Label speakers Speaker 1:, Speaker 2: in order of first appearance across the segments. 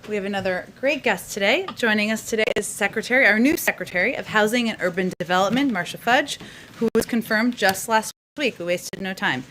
Speaker 1: We have another great guest today. Joining us today is our new Secretary of Housing and Urban Development, Marcia Fudge, who was confirmed just last week. We wasted no time.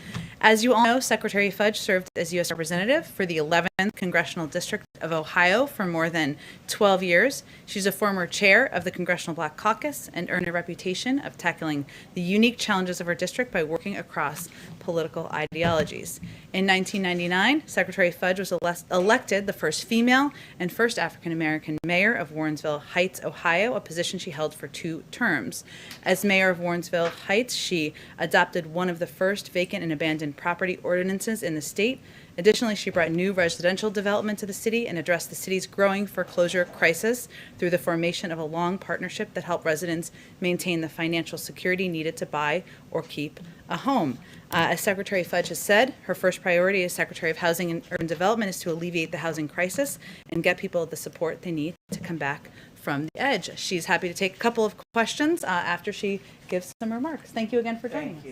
Speaker 1: As you all know, Secretary Fudge served as U.S. Representative for the 11th Congressional District of Ohio for more than 12 years. She's a former chair of the Congressional Black Caucus and earned a reputation of tackling the unique challenges of her district by working across political ideologies. In 1999, Secretary Fudge was elected the first female and first African-American mayor of Warrensville Heights, Ohio, a position she held for 2 terms. As mayor of Warrensville Heights, she adopted one of the first vacant and abandoned property ordinances in the state. Additionally, she brought new residential development to the city and addressed the city's growing foreclosure crisis through the formation of a long partnership that helped residents maintain the financial security needed to buy or keep a home. As Secretary Fudge has said, her first priority as Secretary of Housing and Urban Development is to alleviate the housing crisis and get people the support they need to come back from the edge. She's happy to take a couple of questions after she gives some remarks. Thank you again for joining us.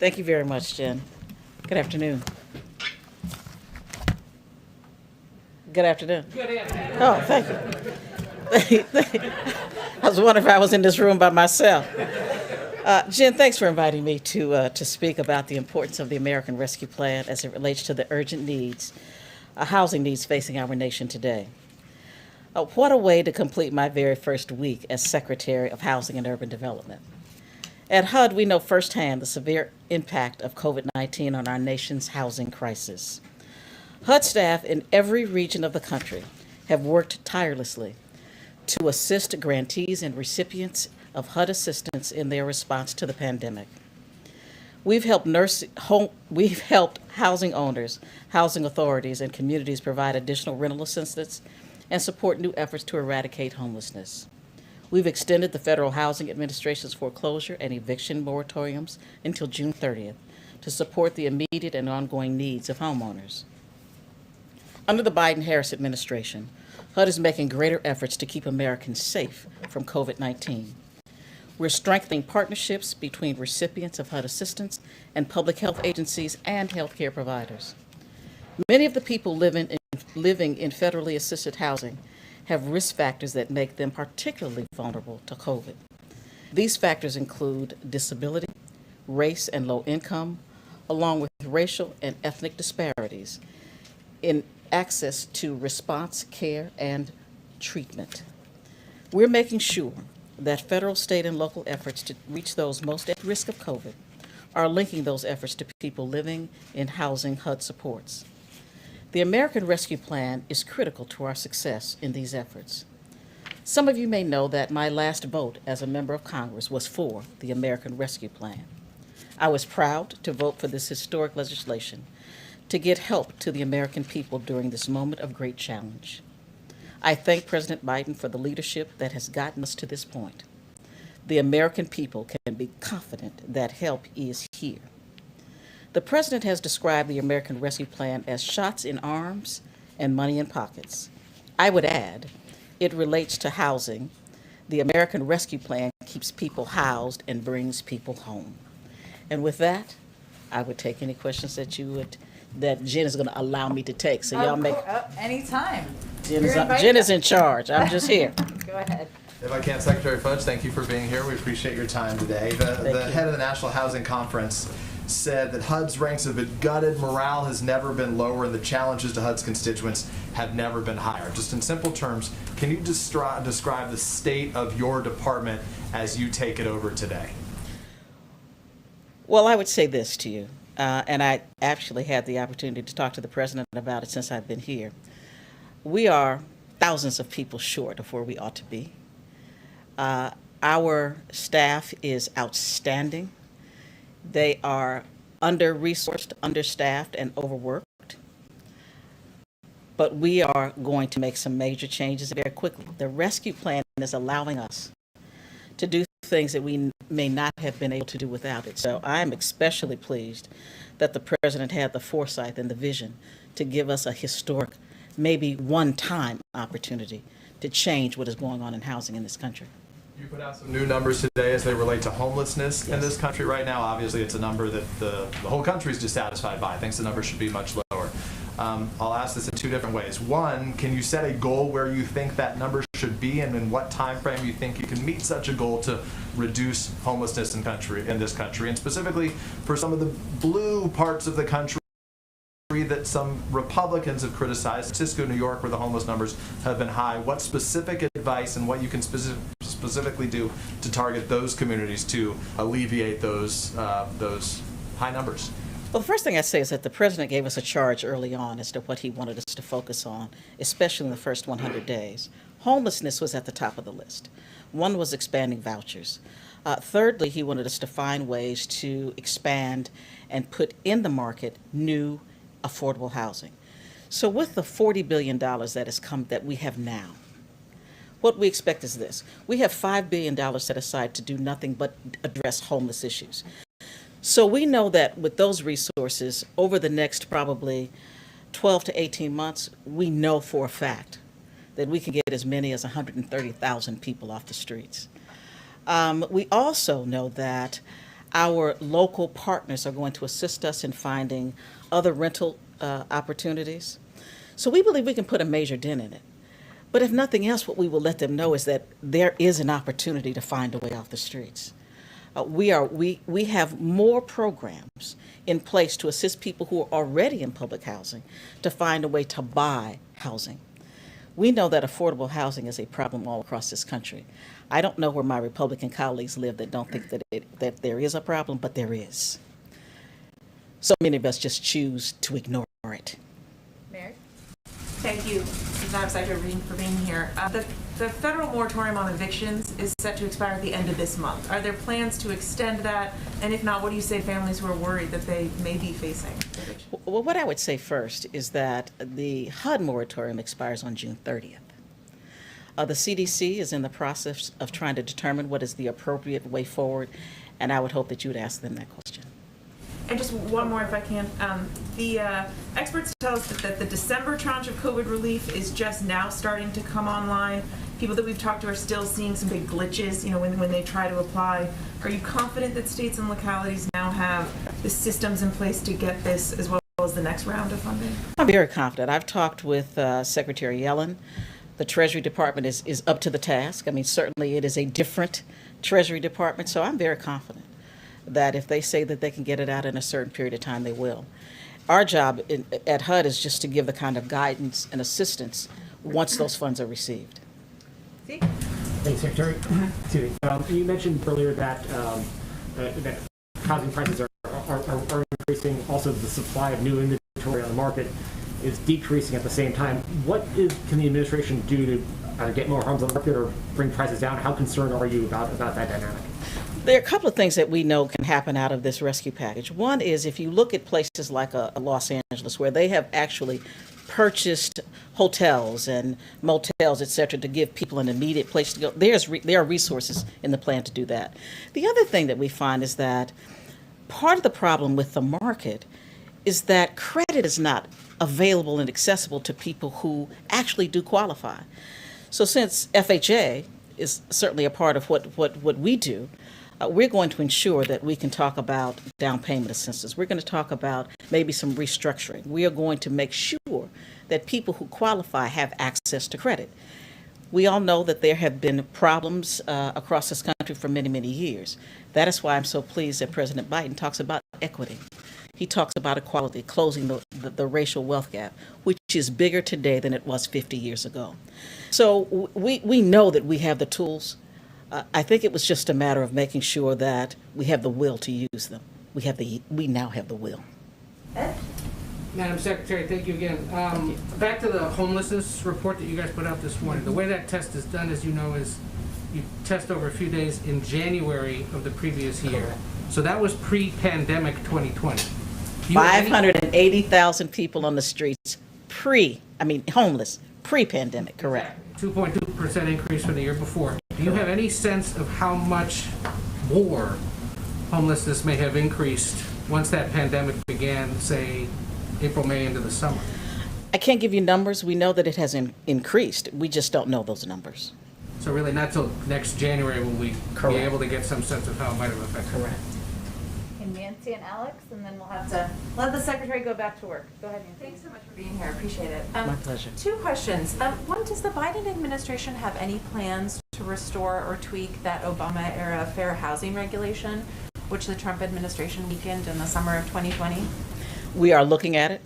Speaker 2: Thank you very much, Jen. Good afternoon. Good afternoon.
Speaker 3: Good afternoon.
Speaker 2: Oh, thank you. I was wondering if I was in this room by myself. Jen, thanks for inviting me to speak about the importance of the American Rescue Plan as it relates to the urgent needs, housing needs facing our nation today. What a way to complete my very first week as Secretary of Housing and Urban Development. At HUD, we know firsthand the severe impact of COVID-19 on our nation's housing crisis. HUD staff in every region of the country have worked tirelessly to assist grantees and recipients of HUD assistance in their response to the pandemic. We've helped housing owners, housing authorities, and communities provide additional rental assistance and support new efforts to eradicate homelessness. We've extended the Federal Housing Administration's foreclosure and eviction moratoriums until June 30th to support the immediate and ongoing needs of homeowners. Under the Biden-Harris administration, HUD is making greater efforts to keep Americans safe from COVID-19. We're strengthening partnerships between recipients of HUD assistance and public health agencies and healthcare providers. Many of the people living in federally assisted housing have risk factors that make them particularly vulnerable to COVID. These factors include disability, race and low income, along with racial and ethnic disparities in access to response care and treatment. We're making sure that federal, state, and local efforts to reach those most at risk of COVID are linking those efforts to people living in housing HUD supports. The American Rescue Plan is critical to our success in these efforts. Some of you may know that my last vote as a member of Congress was for the American Rescue Plan. I was proud to vote for this historic legislation to get help to the American people during this moment of great challenge. I thank President Biden for the leadership that has gotten us to this point. The American people can be confident that help is here. The President has described the American Rescue Plan as shots in arms and money in pockets. I would add, it relates to housing. The American Rescue Plan keeps people housed and brings people home. And with that, I would take any questions that Jen is going to allow me to take. So y'all make
Speaker 1: anytime.
Speaker 2: Jen is in charge. I'm just here.
Speaker 1: Go ahead.
Speaker 3: If I can, Secretary Fudge, thank you for being here. We appreciate your time today. The head of the National Housing Conference said that HUD's ranks have been gutted, morale has never been lower, and the challenges to HUD's constituents have never been higher. Just in simple terms, can you describe the state of your department as you take it over today?
Speaker 2: Well, I would say this to you, and I actually had the opportunity to talk to the President about it since I've been here. We are thousands of people short of where we ought to be. Our staff is outstanding. They are under-resourced, understaffed, and overworked. But we are going to make some major changes very quickly. The rescue plan is allowing us to do things that we may not have been able to do without it. So I'm especially pleased that the President had the foresight and the vision to give us a historic, maybe one-time opportunity to change what is going on in housing in this country.
Speaker 3: You put out some new numbers today as they relate to homelessness in this country right now. Obviously, it's a number that the whole country is dissatisfied by. Thinks the number should be much lower. I'll ask this in two different ways. One, can you set a goal where you think that number should be, and in what time frame you think you can meet such a goal to reduce homelessness in this country, and specifically for some of the blue parts of the country that some Republicans have criticized, San Francisco, New York, where the homeless numbers have been high. What specific advice and what you can specifically do to target those communities to alleviate those high numbers?
Speaker 2: Well, the first thing I'd say is that the president gave us a charge early on as to what he wanted us to focus on, especially in the first 100 days. Homelessness was at the top of the list. One was expanding vouchers. Thirdly, he wanted us to find ways to expand and put in the market new affordable housing. So with the $40 billion that we have now, what we expect is this. We have $5 billion set aside to do nothing but address homeless issues. So we know that with those resources, over the next probably 12 to 18 months, we know for a fact that we can get as many as 130,000 people off the streets. We also know that our local partners are going to assist us in finding other rental opportunities. So we believe we can put a major dent in it. But if nothing else, what we will let them know is that there is an opportunity to find a way off the streets. We have more programs in place to assist people who are already in public housing to find a way to buy housing. We know that affordable housing is a problem all across this country. I don't know where my Republican colleagues live that don't think that there is a problem, but there is. So many of us just choose to ignore it.
Speaker 1: Mary?
Speaker 4: Thank you, Madam Secretary, for being here. The federal moratorium on evictions is set to expire at the end of this month. Are there plans to extend that? And if not, what do you say to families who are worried that they may be facing eviction?
Speaker 2: Well, what I would say first is that the HUD moratorium expires on June 30th. The CDC is in the process of trying to determine what is the appropriate way forward, and I would hope that you would ask them that question.
Speaker 4: And just one more, if I can. The experts tell us that the December tranche of COVID relief is just now starting to come online. People that we've talked to are still seeing some big glitches, when they try to apply. Are you confident that states and localities now have the systems in place to get this as well as the next round of funding?
Speaker 2: I'm very confident. I've talked with Secretary Yellen. The Treasury Department is up to the task. I mean, certainly it is a different Treasury Department, so I'm very confident that if they say that they can get it out in a certain period of time, they will. Our job at HUD is just to give the kind of guidance and assistance once those funds are received.
Speaker 1: See?
Speaker 5: Thanks, Secretary. Excuse me. You mentioned earlier that that housing prices are increasing. Also, the supply of new inventory on the market is decreasing at the same time. What can the administration do to either get more homes on the market or bring prices down? How concerned are you about that dynamic?
Speaker 2: There are a couple of things that we know can happen out of this rescue package. One is if you look at places like Los Angeles, where they have actually purchased hotels and motels, et cetera, to give people an immediate place to go, there are resources in the plan to do that. The other thing that we find is that part of the problem with the market is that credit is not available and accessible to people who actually do qualify. So since FHA is certainly a part of what we do, we're going to ensure that we can talk about down payment assistance. We're going to talk about maybe some restructuring. We are going to make sure that people who qualify have access to credit. We all know that there have been problems across this country for many, many years. That is why I'm so pleased that President Biden talks about equity. He talks about equality, closing the racial wealth gap, which is bigger today than it was 50 years ago. So we know that we have the tools. I think it was just a matter of making sure that we have the will to use them. We now have the will.
Speaker 1: Ed?
Speaker 6: Madam Secretary, thank you again. Back to the homelessness report that you guys put out this morning. The way that test is done, as you know, is you test over a few days in January of the previous year. So that was pre-pandemic 2020.
Speaker 2: 580,000 people on the streets homeless, pre-pandemic, correct.
Speaker 6: 2.2% increase from the year before. Do you have any sense of how much more homelessness may have increased once that pandemic began, say, April, May into the summer?
Speaker 2: I can't give you numbers. We know that it has increased. We just don't know those numbers.
Speaker 6: So really not till next January will we
Speaker 2: Correct.
Speaker 6: be able to get some sense of how it might have affected.
Speaker 2: Correct.
Speaker 1: And Nancy? Nancy and Alex, and then we'll have to let the secretary go back to work. Go ahead, Nancy.
Speaker 7: Thanks so much for being here. Appreciate it.
Speaker 2: My pleasure.
Speaker 7: Two questions. One, does the Biden administration have any plans to restore or tweak that Obama-era fair housing regulation, which the Trump administration weakened in the summer of 2020?
Speaker 2: We are looking at it.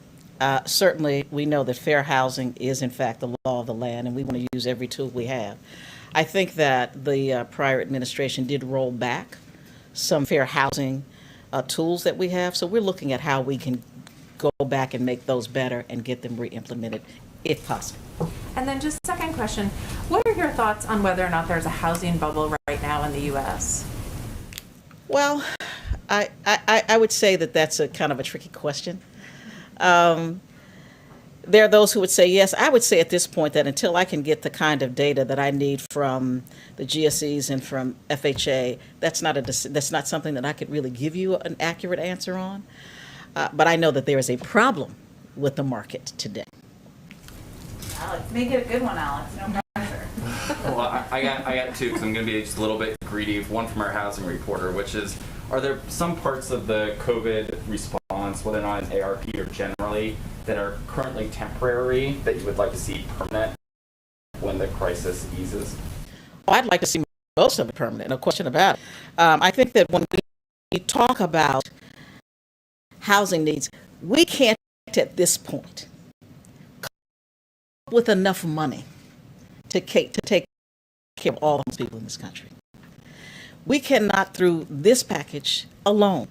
Speaker 2: Certainly, we know that fair housing is, in fact, the law of the land, and we want to use every tool we have. I think that the prior administration did roll back some fair housing tools that we have, so we're looking at how we can go back and make those better and get them re-implemented, if possible.
Speaker 7: And then just second question, what are your thoughts on whether or not there's a housing bubble right now in the U.S.?
Speaker 2: Well, I would say that that's a kind of a tricky question. There are those who would say yes. I would say at this point that until I can get the kind of data that I need from the GSEs and from FHA, that's not something that I could really give you an accurate answer on. But I know that there is a problem with the market today.
Speaker 1: Alex, make it a good one, Alex. No pressure.
Speaker 8: Well, I got two because I'm going to be just a little bit greedy. One from our housing reporter, which is, are there some parts of the COVID response, whether or not in ARP or generally, that are currently temporary that you would like to see permanent when the crisis eases?
Speaker 2: Well, I'd like to see most of it permanent, no question about it. I think that when we talk about housing needs, we can't at this point come up with enough money to take care of all those people in this country. We cannot, through this package alone,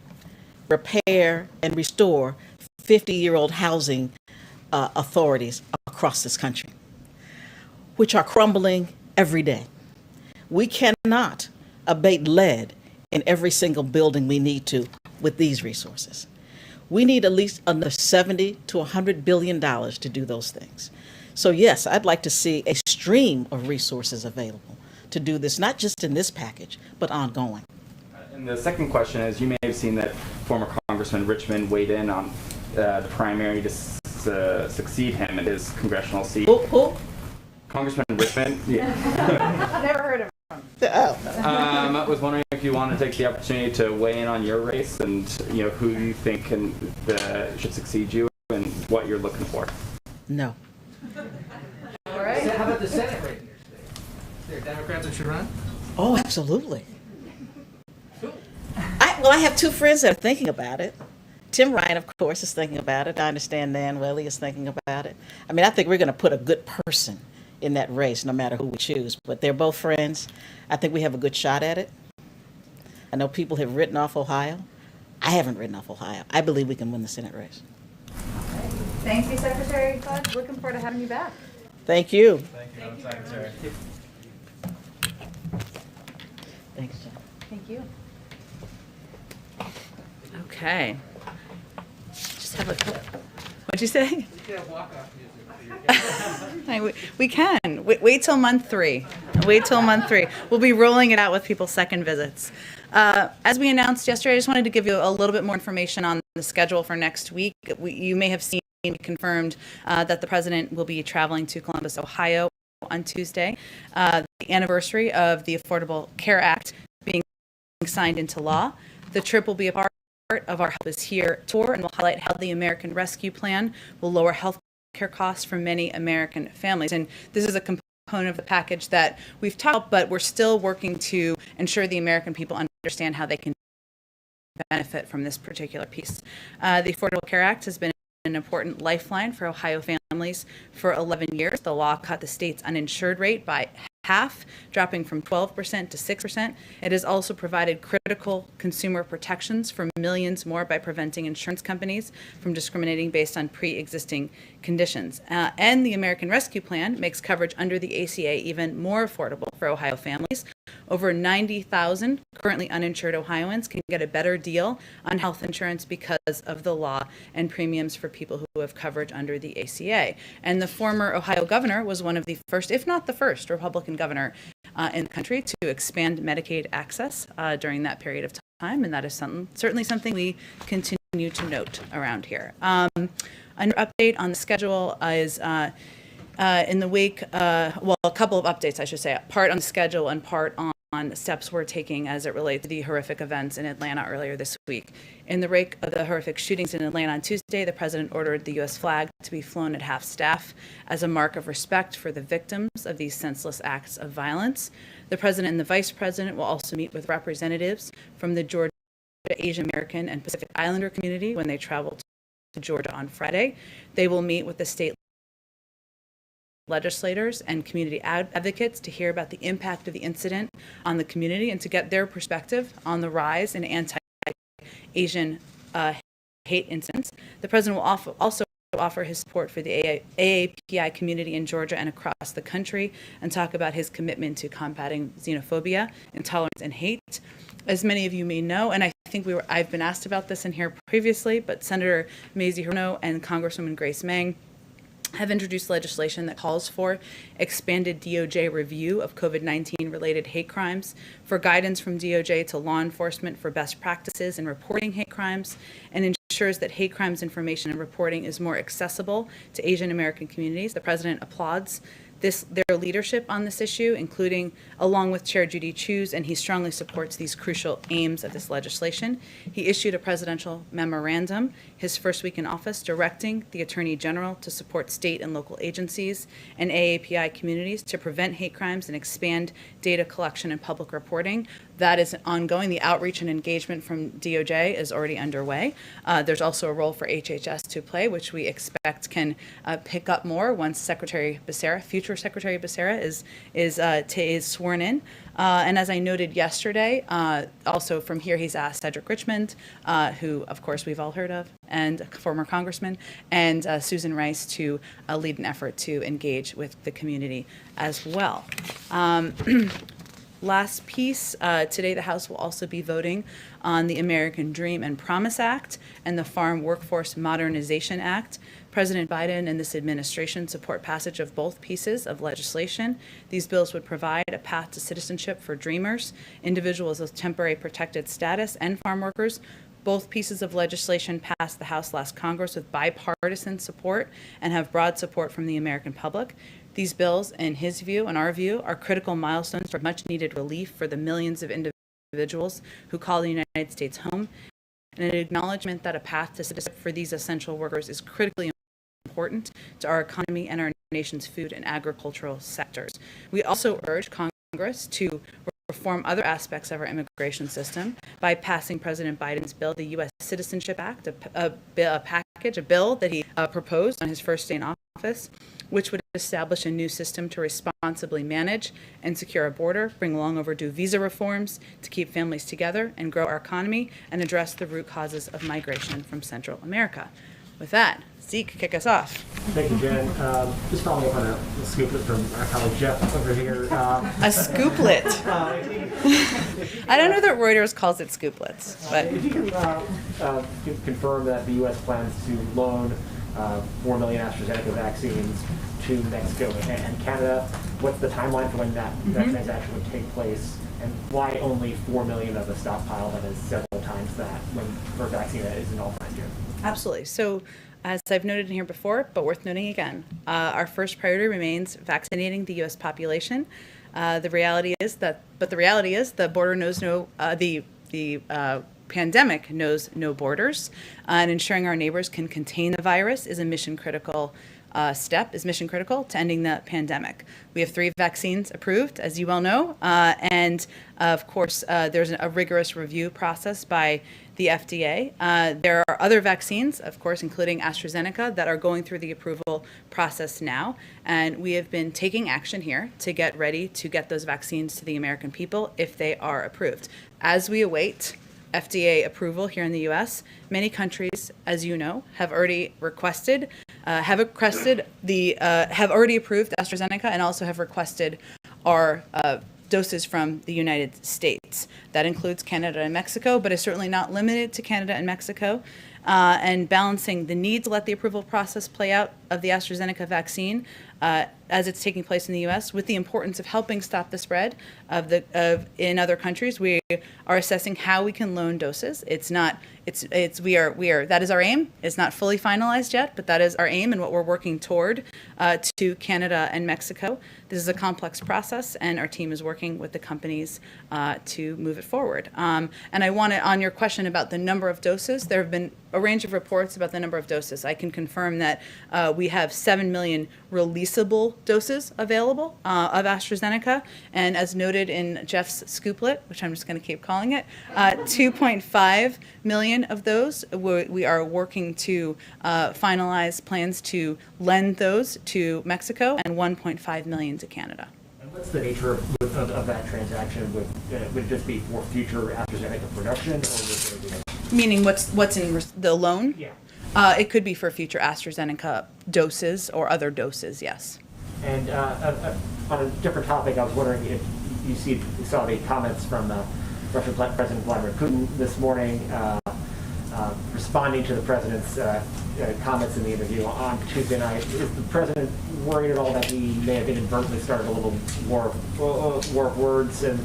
Speaker 2: repair and restore 50-year-old housing authorities across this country, which are crumbling every day. We cannot abate lead in every single building we need to with these resources. We need at least another $70 to $100 billion to do those things. So yes, I'd like to see a stream of resources available to do this, not just in this package, but ongoing.
Speaker 8: And the second question is, you may have seen that former Congressman Richmond weighed in on the primary to succeed him in his congressional seat.
Speaker 2: Who?
Speaker 8: Congressman Richmond. Yeah.
Speaker 1: Never heard of him.
Speaker 2: Oh.
Speaker 8: I was wondering if you want to take the opportunity to weigh in on your race and who you think should succeed you and what you're looking for.
Speaker 2: No.
Speaker 1: All right.
Speaker 6: How about the Senate race here today? Is there Democrats that should run?
Speaker 2: Oh, absolutely. I have two friends that are thinking about it. Tim Ryan, of course, is thinking about it. I understand Nan Welly is thinking about it. I mean, I think we're going to put a good person in that race, no matter who we choose. But they're both friends. I think we have a good shot at it. I know people have written off Ohio. I haven't written off Ohio. I believe we can win the Senate race.
Speaker 1: Thank you, Secretary Fudge. Looking forward to having you back.
Speaker 2: Thank you.
Speaker 3: Thank you, Madam Secretary.
Speaker 2: Thanks, John.
Speaker 1: Thank you. Okay. Just have a couple. What'd you say?
Speaker 6: You could have walk-off music for your
Speaker 1: We can. Wait till month 3. Wait till month 3. We'll be rolling it out with people's second visits. As we announced yesterday, I just wanted to give you a little bit more information on the schedule for next week. You may have seen confirmed that the president will be traveling to Columbus, Ohio on Tuesday. The anniversary of the Affordable Care Act being signed into law. The trip will be a part of our Help Is Here tour and will highlight how the American Rescue Plan will lower health care costs for many American families. And this is a component of the package that we've talked about, but we're still working to ensure the American people understand how they can benefit from this particular piece. The Affordable Care Act has been an important lifeline for Ohio families for 11 years. The law cut the state's uninsured rate by half, dropping from 12% to 6%. It has also provided critical consumer protections for millions more by preventing insurance companies from discriminating based on pre-existing conditions. And the American Rescue Plan makes coverage under the ACA even more affordable for Ohio families. Over 90,000 currently uninsured Ohioans can get a better deal on health insurance because of the law and premiums for people who have coverage under the ACA. And the former Ohio governor was one of the first, if not the first, Republican governor in the country to expand Medicaid access during that period of time. And that is certainly something we continue to note around here. An update on the schedule is in the wake, well, a couple of updates, I should say, part on the schedule and part on steps we're taking as it relates to the horrific events in Atlanta earlier this week. In the wake of the horrific shootings in Atlanta on Tuesday, the president ordered the U.S. flag to be flown at half-staff as a mark of respect for the victims of these senseless acts of violence. The president and the vice president will also meet with representatives from the Georgia Asian American and Pacific Islander community when they travel to Georgia on Friday. They will meet with the state legislators and community advocates to hear about the impact of the incident on the community and to get their perspective on the rise in anti-Asian hate incidents. The president will also offer his support for the AAPI community in Georgia and across the country and talk about his commitment to combating xenophobia, intolerance, and hate. As many of you may know, and I think I've been asked about this in here previously, but Senator Mazie Hirono and Congresswoman Grace Meng have introduced legislation that calls for expanded DOJ review of COVID-19 related hate crimes, for guidance from DOJ to law enforcement for best practices in reporting hate crimes, and ensures that hate crimes information and reporting is more accessible to Asian American communities. The president applauds their leadership on this issue, including along with Chair Judy Chu's, and he strongly supports these crucial aims of this legislation. He issued a presidential memorandum his first week in office directing the Attorney General to support state and local agencies and AAPI communities to prevent hate crimes and expand data collection and public reporting. That is ongoing. The outreach and engagement from DOJ is already underway. There's also a role for HHS to play, which we expect can pick up more once Secretary Becerra, future Secretary Becerra, is sworn in. And as I noted yesterday, also from here, he's asked Cedric Richmond, who of course we've all heard of, and former congressman, and Susan Rice to lead an effort to engage with the community as well. Last piece, today the House will also be voting on the American Dream and Promise Act and the Farm Workforce Modernization Act. President Biden and this administration support passage of both pieces of legislation. These bills would provide a path to citizenship for Dreamers, individuals with temporary protected status, and farm workers. Both pieces of legislation passed the House last Congress with bipartisan support and have broad support from the American public. These bills, in his view and our view, are critical milestones for much-needed relief for the millions of individuals who call the United States home, and an acknowledgement that a path to citizenship for these essential workers is critically important to our economy and our nation's food and agricultural sectors. We also urge Congress to reform other aspects of our immigration system by passing President Biden's bill, the U.S. Citizenship Act, a bill that he proposed on his first day in office, which would establish a new system to responsibly manage and secure our border, bring long overdue visa reforms to keep families together and grow our economy, and address the root causes of migration from Central America. With that, Zeke, kick us off.
Speaker 5: Thank you, Jen. Just following up on a scooplet from our colleague Jeff over here.
Speaker 1: A scooplet. I don't know that Reuters calls it scooplets, but
Speaker 5: If you can confirm that the U.S. plans to loan 4 million AstraZeneca vaccines to Mexico and Canada, what's the timeline for when that transaction would take place, and why only 4 million of a stockpile that is several times that for a vaccine that is an all-time year?
Speaker 1: absolutely. So, as I've noted in here before, but worth noting again, our first priority remains vaccinating the U.S. population. The reality is the border knows no, the pandemic knows no borders, and ensuring our neighbors can contain the virus is a mission critical to ending the pandemic. We have 3 vaccines approved, as you well know, and of course, there's a rigorous review process by the FDA. There are other vaccines, of course, including AstraZeneca, that are going through the approval process now, and we have been taking action here to get ready to get those vaccines to the American people if they are approved. As we await FDA approval here in the U.S., many countries, as you know, have already requested, have already approved AstraZeneca and also have requested our doses from the United States. That includes Canada and Mexico, but is certainly not limited to Canada and Mexico. And balancing the need to let the approval process play out of the AstraZeneca vaccine as it's taking place in the U.S. with the importance of helping stop the spread in other countries. We are assessing how we can loan doses. It's not we are that is our aim. It's not fully finalized yet, but that is our aim and what we're working toward to Canada and Mexico. This is a complex process, and our team is working with the companies to move it forward. And I want to, on your question about the number of doses, there have been a range of reports about the number of doses. I can confirm that we have 7 million releasable doses available of AstraZeneca, and as noted in Jeff's scooplet, which I'm just going to keep calling it, 2.5 million of those we are working to finalize plans to lend those to Mexico, and 1.5 million to Canada.
Speaker 5: And what's the nature of that transaction? Would it just be for future AstraZeneca production, or would there be?
Speaker 1: Meaning what's in the loan?
Speaker 5: Yeah.
Speaker 1: It could be for future AstraZeneca doses or other doses, yes.
Speaker 5: And on a different topic, I was wondering if you saw the comments from Russian President Vladimir Putin this morning, responding to the president's comments in the interview on Tuesday night. Is the president worried at all that he may have inadvertently started a little war of words and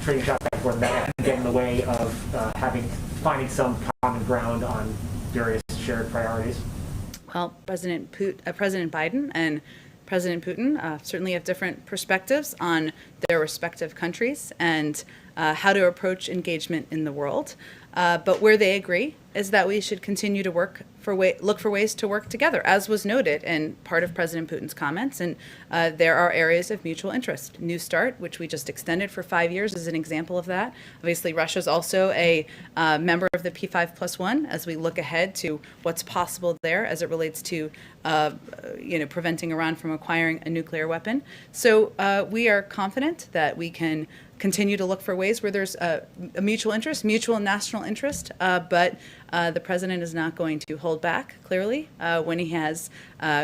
Speaker 5: trading shots back and forth, and that can get in the way of finding some common ground on various shared priorities?
Speaker 1: Well, President Biden and President Putin certainly have different perspectives on their respective countries and how to approach engagement in the world. But where they agree is that we should continue to look for ways to work together, as was noted in part of President Putin's comments. And there are areas of mutual interest. New START, which we just extended for 5 years, is an example of that. Obviously, Russia is also a member of the P5+1 as we look ahead to what's possible there as it relates to preventing Iran from acquiring a nuclear weapon. So we are confident that we can continue to look for ways where there's a mutual interest, mutual national interest, but the president is not going to hold back, clearly, when he has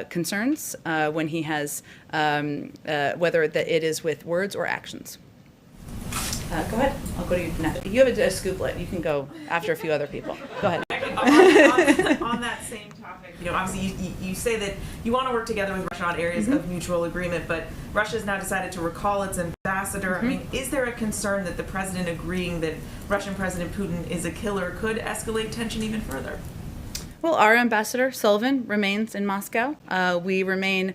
Speaker 1: concerns, when he has, whether it is with words or actions. Go ahead. I'll go to you next. You have a scooplet. You can go after a few other people. Go ahead.
Speaker 4: On that same topic, obviously you say that you want to work together with Russia on areas of mutual agreement, but Russia has now decided to recall its ambassador. I mean, is there a concern that the president agreeing that Russian President Putin is a killer could escalate tension even further?
Speaker 1: Well, our ambassador, Sullivan, remains in Moscow. We remain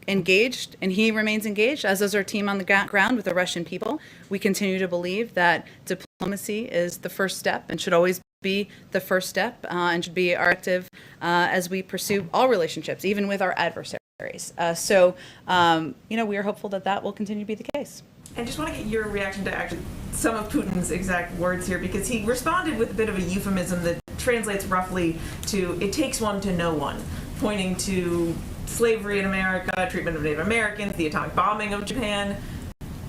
Speaker 1: engaged, and he remains engaged, as does our team on the ground with the Russian people. We continue to believe that diplomacy is the first step and should always be the first step and should be our active as we pursue all relationships, even with our adversaries. So we are hopeful that will continue to be the case.
Speaker 4: I just want to get your reaction to actually some of Putin's exact words here, because he responded with a bit of a euphemism that translates roughly to "it takes one to know one," pointing to slavery in America, treatment of Native Americans, the atomic bombing of Japan.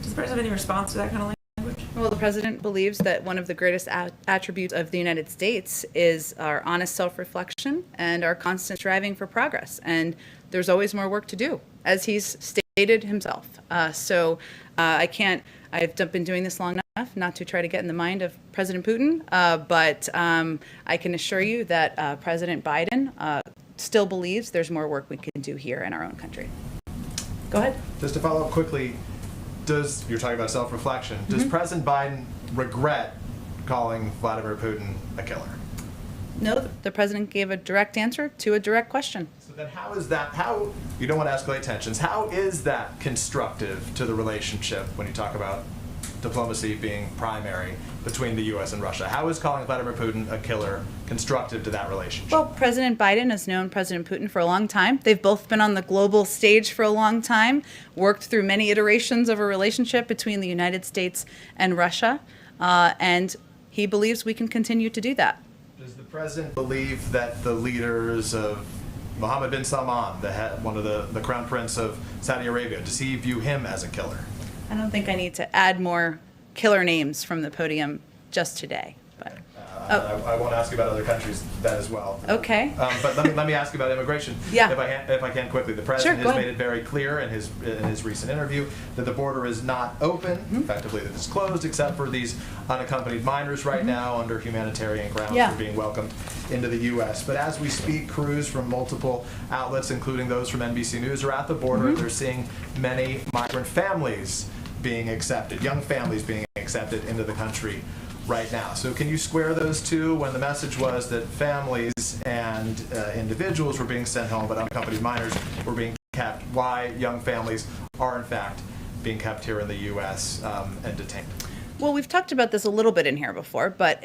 Speaker 4: Does the president have any response to that kind of language?
Speaker 1: Well, the president believes that one of the greatest attributes of the United States is our honest self-reflection and our constant striving for progress. And there's always more work to do, as he's stated himself. I've been doing this long enough not to try to get in the mind of President Putin, but I can assure you that President Biden still believes there's more work we can do here in our own country. Go ahead.
Speaker 3: Just to follow up quickly, you're talking about self-reflection, does President Biden regret calling Vladimir Putin a killer?
Speaker 1: No, the president gave a direct answer to a direct question.
Speaker 3: So then how you don't want to escalate tensions, how is that constructive to the relationship when you talk about diplomacy being primary between the U.S. and Russia? How is calling Vladimir Putin a killer constructive to that relationship?
Speaker 1: Well, President Biden has known President Putin for a long time. They've both been on the global stage for a long time, worked through many iterations of a relationship between the United States and Russia, and he believes we can continue to do that.
Speaker 3: Does the president believe that the leaders of Mohammed bin Salman, one of the crown prince of Saudi Arabia, does he view him as a killer?
Speaker 1: I don't think I need to add more killer names from the podium just today. But
Speaker 3: I won't ask you about other countries that as well.
Speaker 1: Okay.
Speaker 3: But let me ask you about immigration.
Speaker 1: Yeah.
Speaker 3: If I can quickly, the president
Speaker 1: Sure,
Speaker 3: has made it very clear in his recent interview that the border is not open, effectively that it's closed, except for these unaccompanied minors right now under humanitarian grounds
Speaker 1: Yeah.
Speaker 3: for being welcomed into the U.S. But as we speak, crews from multiple outlets, including those from NBC News, are at the border. They're seeing many migrant families being accepted, young families being accepted into the country. right now. So can you square those two when the message was that families and individuals were being sent home, but unaccompanied minors were being kept? Why young families are in fact being kept here in the U.S. And detained?
Speaker 1: Well, we've talked about this a little bit in here before, but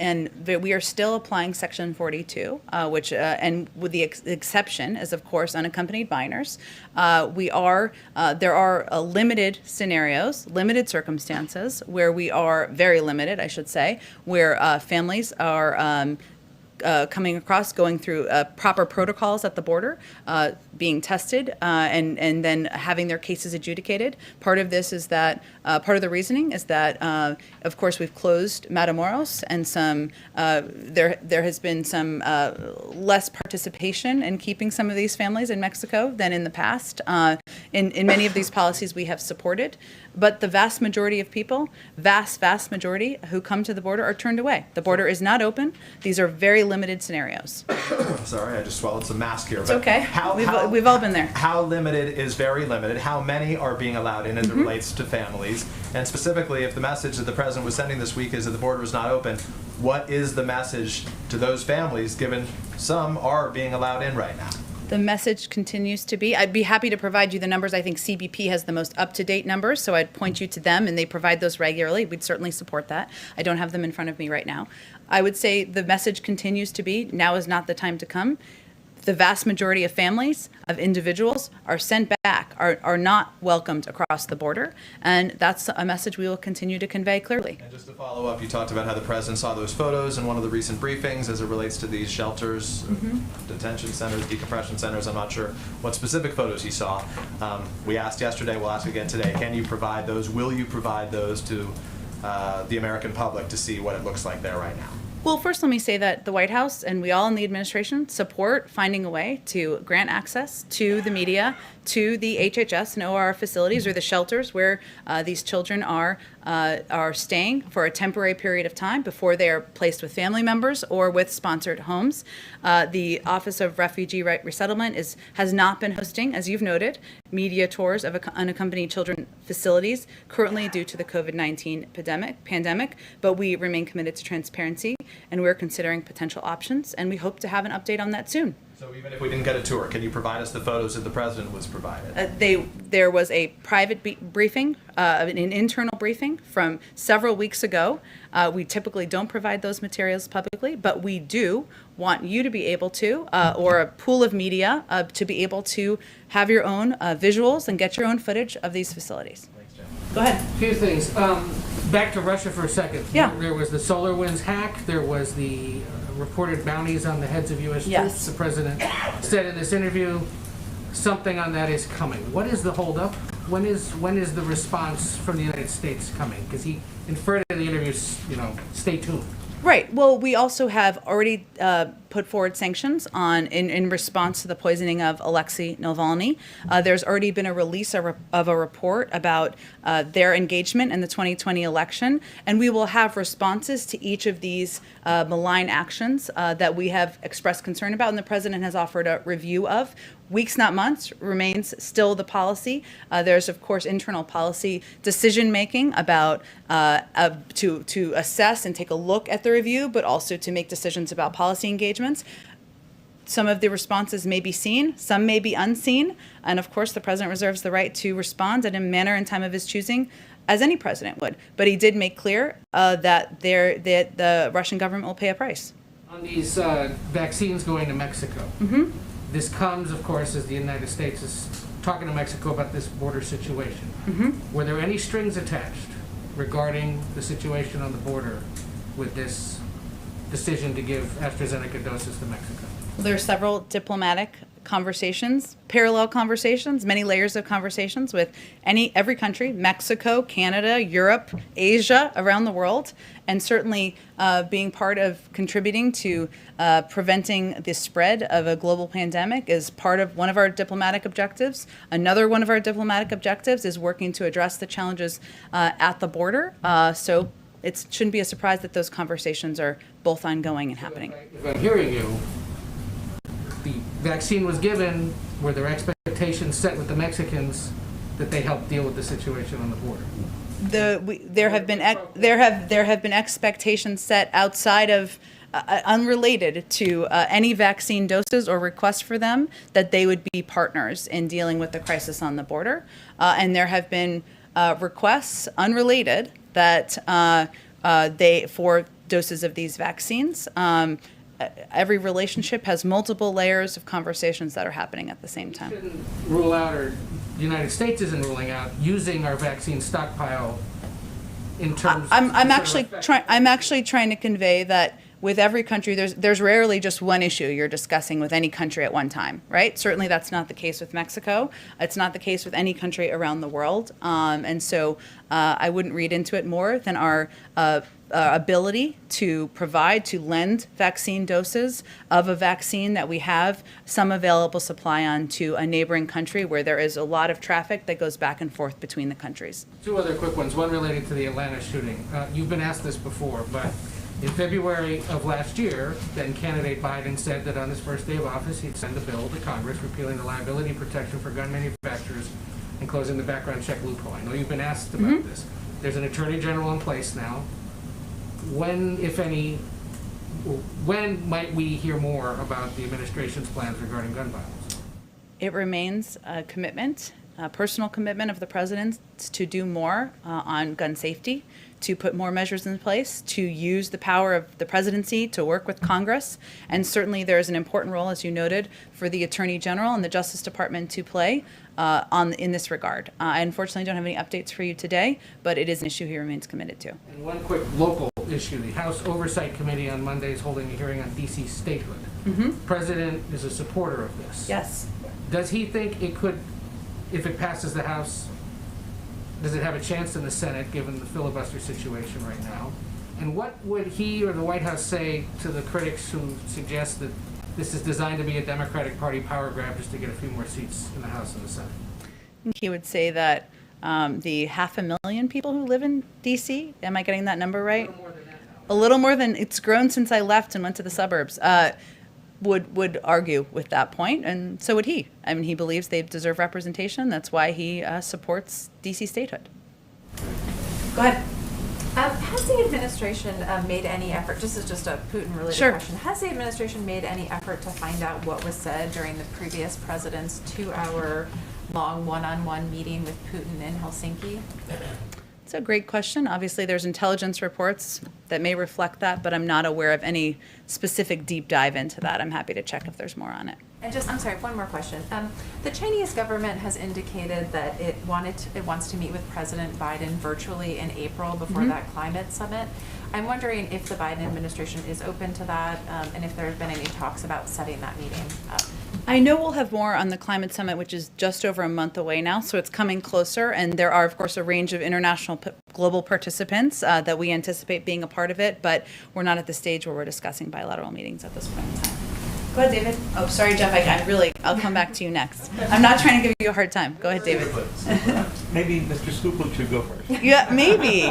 Speaker 1: we are still applying Section 42, which and with the exception is, of course, unaccompanied minors. There are limited scenarios, limited circumstances where we are very limited, I should say, where families are coming across, going through proper protocols at the border, being tested, and then having their cases adjudicated. Part of this is that, part of the reasoning is that, of course, we've closed Matamoros, and there has been some less participation in keeping some of these families in Mexico than in the past. In many of these policies we have supported, but the vast majority of people, vast majority who come to the border are turned away. The border is not open. These are very limited scenarios.
Speaker 3: Sorry, I just swallowed some mask here.
Speaker 1: It's okay. We've all been there.
Speaker 3: How limited is very limited? How many are being allowed in as it relates to families? And specifically, if the message that the president was sending this week is that the border is not open, what is the message to those families, given some are being allowed in right now?
Speaker 1: The message continues to be, I'd be happy to provide you the numbers. I think CBP has the most up-to-date numbers, so I'd point you to them, and they provide those regularly. We'd certainly support that. I don't have them in front of me right now. I would say the message continues to be, now is not the time to come. The vast majority of families, of individuals, are sent back, are not welcomed across the border, and that's a message we will continue to convey clearly.
Speaker 3: And just to follow up, you talked about how the president saw those photos in one of the recent briefings as it relates to these shelters, detention centers, decompression centers. I'm not sure what specific photos he saw. We asked yesterday, we'll ask again today, can you provide those? Will you provide those to the American public to see what it looks like there right now?
Speaker 1: Well, first let me say that the White House and we all in the administration support finding a way to grant access to the media, to the HHS and OR facilities or the shelters where these children are staying for a temporary period of time before they are placed with family members or with sponsored homes. The Office of Refugee Resettlement has not been hosting, as you've noted, media tours of unaccompanied children facilities currently due to the COVID-19 pandemic, but we remain committed to transparency and we're considering potential options, and we hope to have an update on that soon.
Speaker 3: So even if we didn't get a tour, can you provide us the photos that the president was provided?
Speaker 1: There was a private briefing, an internal briefing from several weeks ago. We typically don't provide those materials publicly, but we do want you to be able to, or a pool of media, to be able to have your own visuals and get your own footage of these facilities.
Speaker 3: Thanks, Jim.
Speaker 1: Go ahead.
Speaker 6: A few things. Back to Russia for a second.
Speaker 1: Yeah.
Speaker 6: There was the SolarWinds hack. There was the reported bounties on the heads of U.S.
Speaker 1: Yes.
Speaker 6: troops. The president said in this interview, something on that is coming. What is the holdup? When is the response from the United States coming? Because he inferred in the interview, stay tuned.
Speaker 1: Right. Well, we also have already put forward sanctions in response to the poisoning of Alexei Navalny. There's already been a release of a report about their engagement in the 2020 election, and we will have responses to each of these malign actions that we have expressed concern about, and the president has offered a review of. Weeks, not months, remains still the policy. There's, of course, internal policy decision-making about to assess and take a look at the review, but also to make decisions about policy engagements. Some of the responses may be seen, some may be unseen, and of course the president reserves the right to respond in a manner and time of his choosing, as any president would. But he did make clear that the Russian government will pay a price.
Speaker 6: On these vaccines going to Mexico, this comes, of course, as the United States is talking to Mexico about this border situation. Were there any strings attached regarding the situation on the border with this decision to give AstraZeneca doses to Mexico?
Speaker 1: There are several diplomatic conversations, parallel conversations, many layers of conversations with every country, Mexico, Canada, Europe, Asia, around the world, and certainly being part of contributing to preventing the spread of a global pandemic is part of one of our diplomatic objectives. Another one of our diplomatic objectives is working to address the challenges at the border. So it shouldn't be a surprise that those conversations are both ongoing and happening.
Speaker 6: If I'm hearing you, the vaccine was given, were there expectations set with the Mexicans that they help deal with the situation on the border?
Speaker 1: there have been expectations set outside of unrelated to any vaccine doses or requests for them, that they would be partners in dealing with the crisis on the border. And there have been requests unrelated that they for doses of these vaccines. Every relationship has multiple layers of conversations that are happening at the same time.
Speaker 6: Shouldn't rule out, or the United States isn't ruling out, using our vaccine stockpile in terms.
Speaker 1: I'm actually trying to convey that with every country, there's rarely just one issue you're discussing with any country at one time, right? Certainly that's not the case with Mexico. It's not the case with any country around the world. And so I wouldn't read into it more than our ability to lend vaccine doses of a vaccine that we have some available supply on to a neighboring country where there is a lot of traffic that goes back and forth between the countries.
Speaker 6: Two other quick ones, one related to the Atlanta shooting. You've been asked this before, but in February of last year, then candidate Biden said that on his first day of office, he'd send a bill to Congress repealing the liability protection for gun manufacturers and closing the background check loophole. I know you've been asked about this. There's an attorney general in place now. When, if any, when might we hear more about the administration's plans regarding gun violence?
Speaker 1: It remains a commitment, a personal commitment of the president to do more on gun safety, to put more measures in place, to use the power of the presidency to work with Congress. And certainly there is an important role, as you noted, for the Attorney General and the Justice Department to play in this regard. I unfortunately don't have any updates for you today, but it is an issue he remains committed to.
Speaker 6: And one quick local issue. The House Oversight Committee on Monday is holding a hearing on D.C. statehood. President is a supporter of this.
Speaker 1: Yes.
Speaker 6: Does he think it could, if it passes the House, does it have a chance in the Senate, given the filibuster situation right now? And what would he or the White House say to the critics who suggest that this is designed to be a Democratic Party power grab just to get a few more seats in the House and the Senate?
Speaker 1: He would say that the 500,000 people who live in D.C., am I getting that number right?
Speaker 6: A little more than that now.
Speaker 1: A little more than, it's grown since I left and went to the suburbs, would argue with that point, and so would he. I mean, he believes they deserve representation. That's why he supports D.C. statehood. Go ahead.
Speaker 7: Has the administration made any effort, this is just a Putin-related
Speaker 1: Sure.
Speaker 7: question, has the administration made any effort to find out what was said during the previous president's 2-hour long one-on-one meeting with Putin in Helsinki?
Speaker 1: It's a great question. Obviously, there's intelligence reports that may reflect that, but I'm not aware of any specific deep dive into that. I'm happy to check if there's more on it.
Speaker 7: And just, I'm sorry, one more question. The Chinese government has indicated that it wants to meet with President Biden virtually in April before that climate summit. I'm wondering if the Biden administration is open to that, and if there have been any talks about setting that meeting up.
Speaker 1: I know we'll have more on the climate summit, which is just over a month away now, so it's coming closer. And there are, of course, a range of international global participants that we anticipate being a part of it, but we're not at the stage where we're discussing bilateral meetings at this point in time. Go ahead, David. Oh, sorry, Jeff. I'll come back to you next. I'm not trying to give you a hard time. Go ahead, David.
Speaker 9: Maybe Mr. Skuplik should go first.
Speaker 1: Yeah, maybe.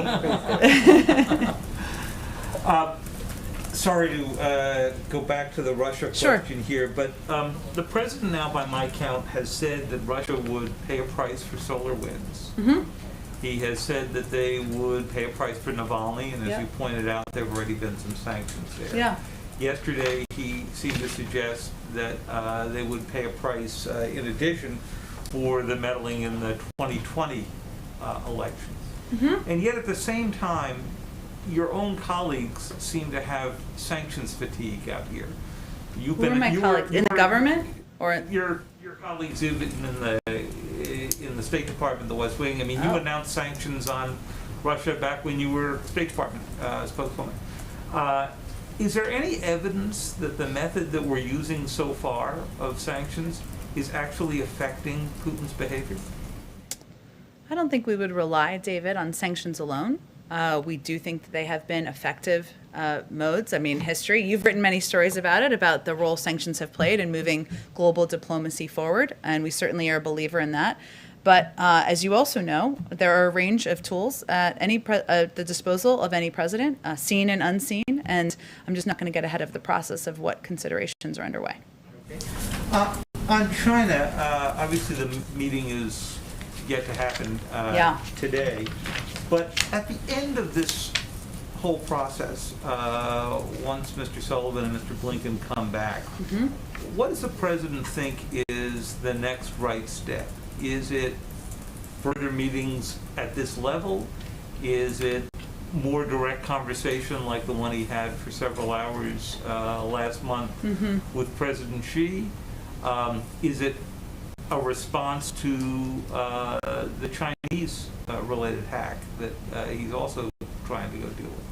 Speaker 9: Sorry to go back to the Russia
Speaker 1: Sure.
Speaker 9: question here, but the president now, by my count, has said that Russia would pay a price for solar winds. He has said that they would pay a price for Navalny, and as you pointed out, there have already been some sanctions there.
Speaker 1: Yeah.
Speaker 9: Yesterday, he seemed to suggest that they would pay a price in addition for the meddling in the 2020 elections. And yet, at the same time, your own colleagues seem to have sanctions fatigue out here.
Speaker 1: Who are my colleagues? In the government? Or
Speaker 9: your colleagues in the State Department, the West Wing. I mean, you announced sanctions on Russia back when you were State Department spokeswoman. Is there any evidence that the method that we're using so far of sanctions is actually affecting Putin's behavior?
Speaker 1: I don't think we would rely, David, on sanctions alone. We do think that they have been effective modes. I mean, history, you've written many stories about it, about the role sanctions have played in moving global diplomacy forward, and we certainly are a believer in that. But as you also know, there are a range of tools at the disposal of any president, seen and unseen, and I'm just not going to get ahead of the process of what considerations are underway.
Speaker 9: On China, obviously the meeting is yet to happen today. But at the end of this whole process, once Mr. Sullivan and Mr. Blinken come back, what does the president think is the next right step? Is it further meetings at this level? Is it more direct conversation like the one he had for several hours last month with President Xi? Is it a response to the Chinese related hack that he's also trying to go deal with?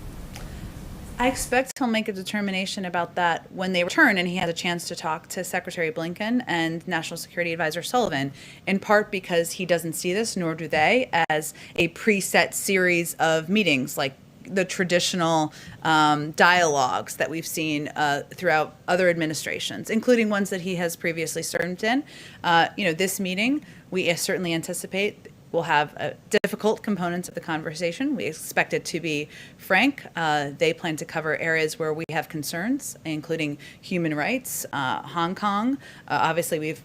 Speaker 1: I expect he'll make a determination about that when they return and he has a chance to talk to Secretary Blinken and National Security Advisor Sullivan, in part because he doesn't see this, nor do they, as a preset series of meetings like the traditional dialogues that we've seen throughout other administrations, including ones that he has previously served in. This meeting, we certainly anticipate will have difficult components of the conversation. We expect it to be frank. They plan to cover areas where we have concerns, including human rights, Hong Kong. Obviously, we've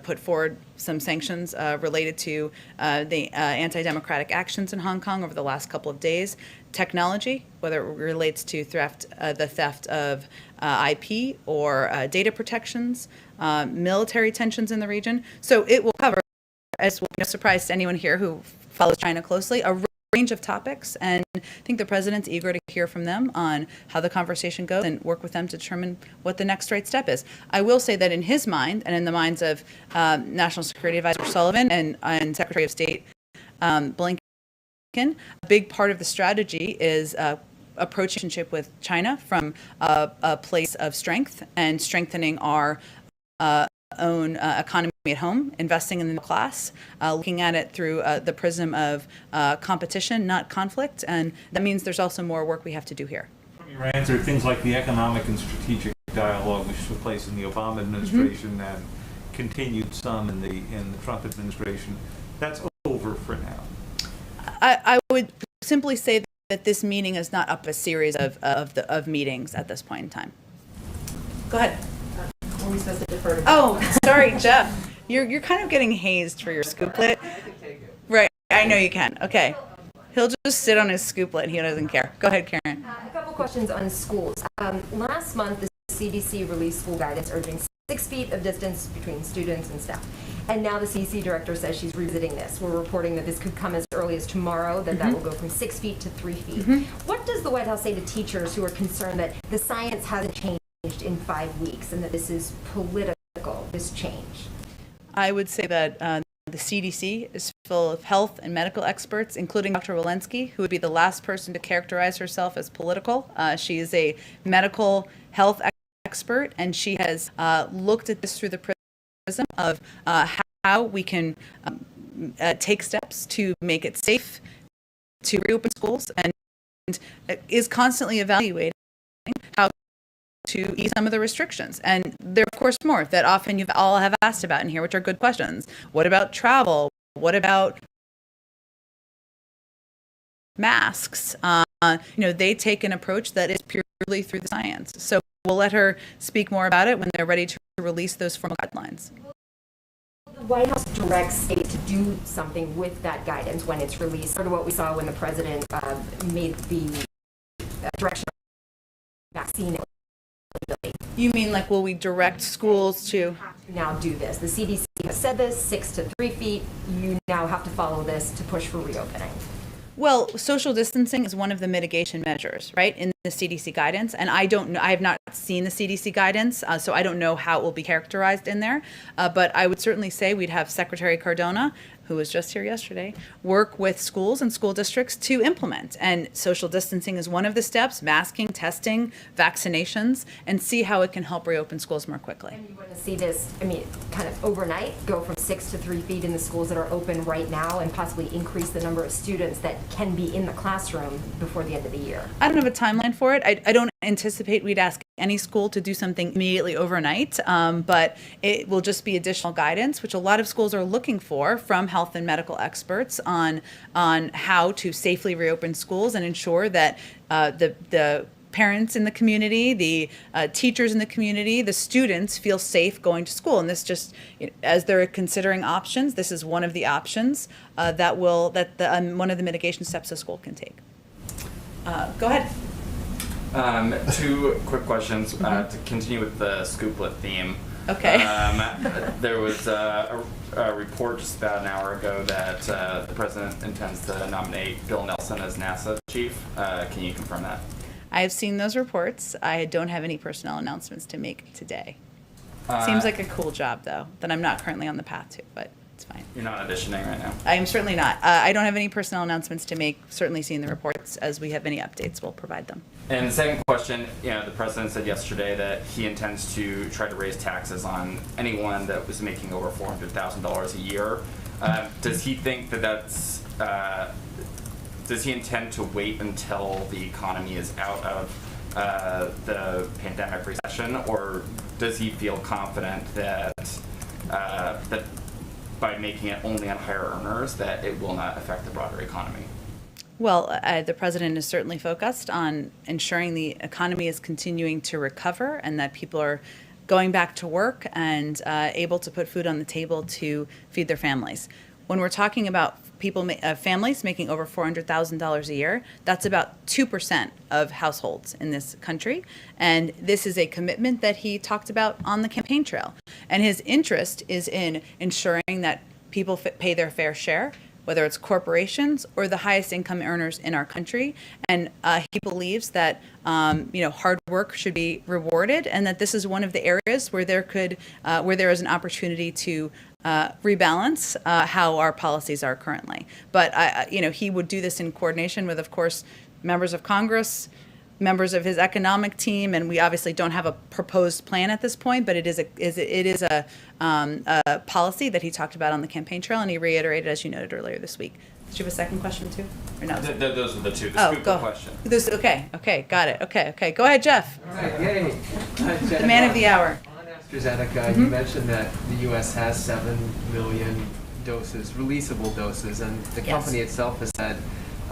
Speaker 1: put forward some sanctions related to the anti-democratic actions in Hong Kong over the last couple of days. Technology, whether it relates to the theft of IP or data protections, military tensions in the region. So it will cover, as will be no surprise to anyone here who follows China closely, a range of topics, and I think the president's eager to hear from them on how the conversation goes and work with them to determine what the next right step is. I will say that in his mind, and in the minds of National Security Advisor Sullivan and Secretary of State Blinken, a big part of the strategy is approaching relationship with China from a place of strength and strengthening our own economy at home, investing in the middle class, looking at it through the prism of competition, not conflict. And that means there's also more work we have to do here.
Speaker 9: From your answer, things like the economic and strategic dialogue which took place in the Obama administration and continued some in the Trump administration, that's over for now.
Speaker 1: I would simply say that this meeting is not up a series of meetings at this point in time. Go ahead.
Speaker 10: Are we supposed to defer to?
Speaker 1: Oh, sorry, Jeff. You're kind of getting hazed for your scooplet. Right, I know you can. Okay. He'll just sit on his scooplet and he doesn't care. Go ahead, Karen.
Speaker 10: A couple questions on schools. Last month, the CDC released school guidance urging 6 feet of distance between students and staff. And now the CDC director says she's revisiting this. We're reporting that this could come as early as tomorrow, that will go from 6 feet to 3 feet. What does the White House say to teachers who are concerned that the science hasn't changed in 5 weeks and that this is political, this change?
Speaker 1: I would say that the CDC is full of health and medical experts, including Dr. Walensky, who would be the last person to characterize herself as political. She is a medical health expert, and she has looked at this through the prism of how we can take steps to make it safe to reopen schools, and is constantly evaluating how to ease some of the restrictions. And there are, of course, more that often you all have asked about in here, which are good questions. What about travel? What about masks? They take an approach that is purely through the science. So we'll let her speak more about it when they're ready to release those formal guidelines.
Speaker 10: The White House directs states to do something with that guidance when it's released, sort of what we saw when the president made the direction of vaccine.
Speaker 1: You mean like, will we direct schools to
Speaker 10: now do this? The CDC has said this, 6 to 3 feet. You now have to follow this to push for reopening.
Speaker 1: Well, social distancing is one of the mitigation measures, right, in the CDC guidance. And I don't know, I have not seen the CDC guidance, so I don't know how it will be characterized in there. But I would certainly say we'd have Secretary Cardona, who was just here yesterday, work with schools and school districts to implement. And social distancing is one of the steps, masking, testing, vaccinations, and see how it can help reopen schools more quickly.
Speaker 10: And you want to see this, kind of overnight, go from 6 to 3 feet in the schools that are open right now and possibly increase the number of students that can be in the classroom before the end of the year?
Speaker 1: I don't have a timeline for it. I don't anticipate we'd ask any school to do something immediately overnight, but it will just be additional guidance, which a lot of schools are looking for from health and medical experts on how to safely reopen schools and ensure that the parents in the community, the teachers in the community, the students feel safe going to school. And this just, as they're considering options, this is one of the options one of the mitigation steps a school can take. Go ahead.
Speaker 8: Two quick questions to continue with the scooplet theme.
Speaker 1: Okay.
Speaker 8: There was a report just about an hour ago that the president intends to nominate Bill Nelson as NASA chief. Can you confirm that?
Speaker 1: I have seen those reports. I don't have any personnel announcements to make today. Seems like a cool job, though, that I'm not currently on the path to, but it's fine.
Speaker 8: You're not auditioning right now?
Speaker 1: I am certainly not. I don't have any personnel announcements to make. Certainly seeing the reports. As we have any updates, we'll provide them.
Speaker 8: And the second question, the president said yesterday that he intends to try to raise taxes on anyone that was making over $400,000 a year. Does he think that's does he intend to wait until the economy is out of the pandemic recession, or does he feel confident that that by making it only on higher earners that it will not affect the broader economy?
Speaker 1: Well, the president is certainly focused on ensuring the economy is continuing to recover and that people are going back to work and able to put food on the table to feed their families. When we're talking about families making over $400,000 a year, that's about 2% of households in this country. And this is a commitment that he talked about on the campaign trail. And his interest is in ensuring that people pay their fair share, whether it's corporations or the highest income earners in our country. And he believes that hard work should be rewarded, and that this is one of the areas where there is an opportunity to rebalance how our policies are currently. But he would do this in coordination with, of course, members of Congress, members of his economic team, and we obviously don't have a proposed plan at this point, but it is a policy that he talked about on the campaign trail, and he reiterated, as you noted earlier this week. Did you have a second question too, or no?
Speaker 8: Those are the two. The scoop question.
Speaker 1: Okay, got it. Okay, go ahead, Jeff.
Speaker 11: All right, yay.
Speaker 1: The man of the hour.
Speaker 11: On AstraZeneca, you mentioned that the U.S. has 7 million doses, releasable doses, and the company itself has said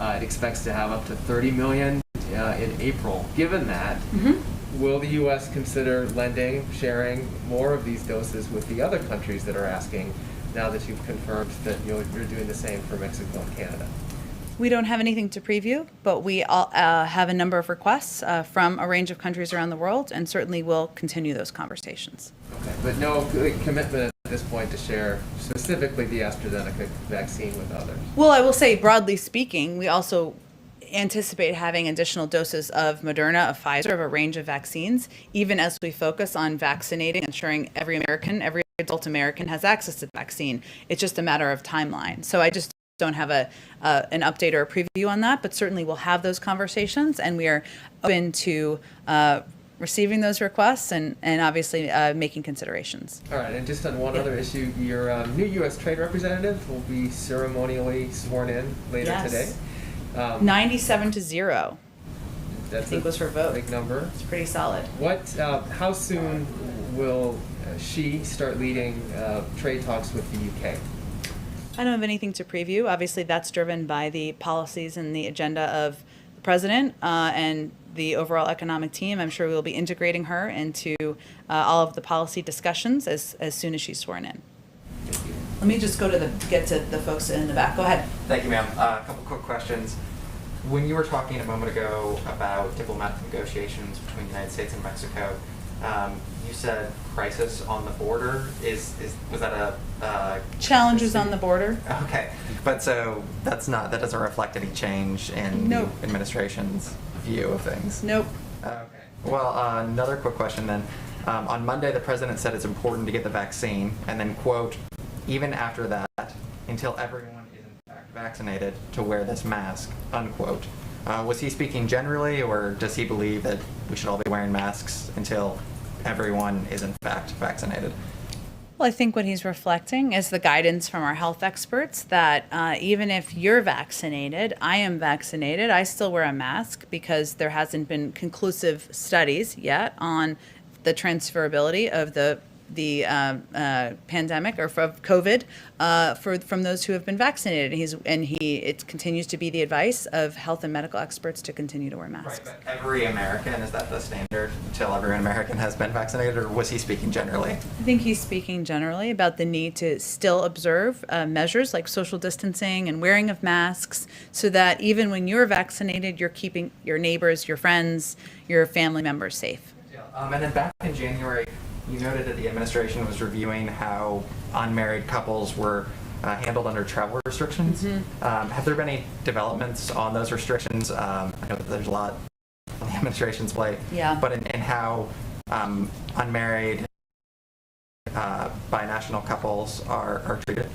Speaker 11: it expects to have up to 30 million in April. Given that, will the U.S. consider sharing more of these doses with the other countries that are asking, now that you've confirmed that you're doing the same for Mexico and Canada?
Speaker 1: We don't have anything to preview, but we all, have a number of requests from a range of countries around the world, and certainly will continue those conversations.
Speaker 11: Okay, but no commitment at this point to share specifically the AstraZeneca vaccine with others? Well,
Speaker 1: I will say, broadly speaking, we also anticipate having additional doses of Moderna, of Pfizer, of a range of vaccines, even as we focus on vaccinating, ensuring every adult American has access to the vaccine. It's just a matter of timeline. So I just don't have an update or a preview on that, but certainly we'll have those conversations, and we are open to receiving those requests and obviously making considerations.
Speaker 11: All right, and just on one other issue, your new U.S. trade representative will be ceremonially sworn in later today.
Speaker 1: 97-0.
Speaker 11: That's
Speaker 1: I think was her vote.
Speaker 11: Big number.
Speaker 1: It's pretty solid.
Speaker 11: How soon will she start leading trade talks with the UK?
Speaker 1: I don't have anything to preview. Obviously, that's driven by the policies and the agenda of the president and the overall economic team. I'm sure we will be integrating her into all of the policy discussions as soon as she's sworn in. Let me just get to the folks in the back. Go ahead.
Speaker 12: Thank you, ma'am. A couple quick questions. When you were talking a moment ago about diplomatic negotiations between the United States and Mexico, you said crisis on the border. Was that a
Speaker 1: challenges on the border?
Speaker 12: Okay, but so that doesn't reflect any change in the administration's view of things.
Speaker 1: Nope.
Speaker 12: Okay. Well, another quick question then. On Monday, the president said it's important to get the vaccine, and then quote, even after that, until everyone is in fact vaccinated, to wear this mask, unquote. Was he speaking generally, or does he believe that we should all be wearing masks until everyone is in fact vaccinated?
Speaker 1: Well, I think what he's reflecting is the guidance from our health experts that even if you're vaccinated, I am vaccinated, I still wear a mask because there hasn't been conclusive studies yet on the transferability of the pandemic or of COVID from those who have been vaccinated. It continues to be the advice of health and medical experts to continue to wear masks.
Speaker 12: Right, but every American, is that the standard until every American has been vaccinated, or was he speaking generally?
Speaker 1: I think he's speaking generally about the need to still observe measures like social distancing and wearing of masks so that even when you're vaccinated, you're keeping your neighbors, your friends, your family members safe.
Speaker 12: And then back in January, you noted that the administration was reviewing how unmarried couples were handled under travel restrictions. Have there been any developments on those restrictions? I know that there's a lot on the administration's plate, but in how unmarried binational couples are treated?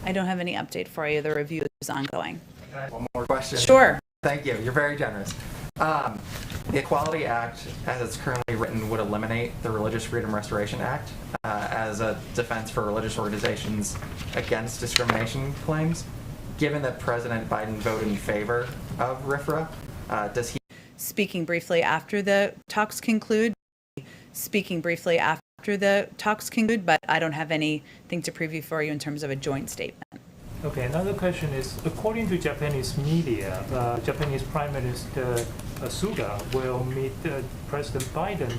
Speaker 1: I don't have any update for you. The review is ongoing.
Speaker 12: Can I have one more question?
Speaker 1: Sure.
Speaker 12: Thank you. You're very generous. The Equality Act, as it's currently written, would eliminate the Religious Freedom Restoration Act as a defense for religious organizations against discrimination claims. Given that President Biden voted in favor of RFRA, does he...
Speaker 1: Speaking briefly after the talks conclude, but I don't have anything to preview for you in terms of a joint statement.
Speaker 13: Okay, another question is, according to Japanese media, Japanese Prime Minister Suga will meet President Biden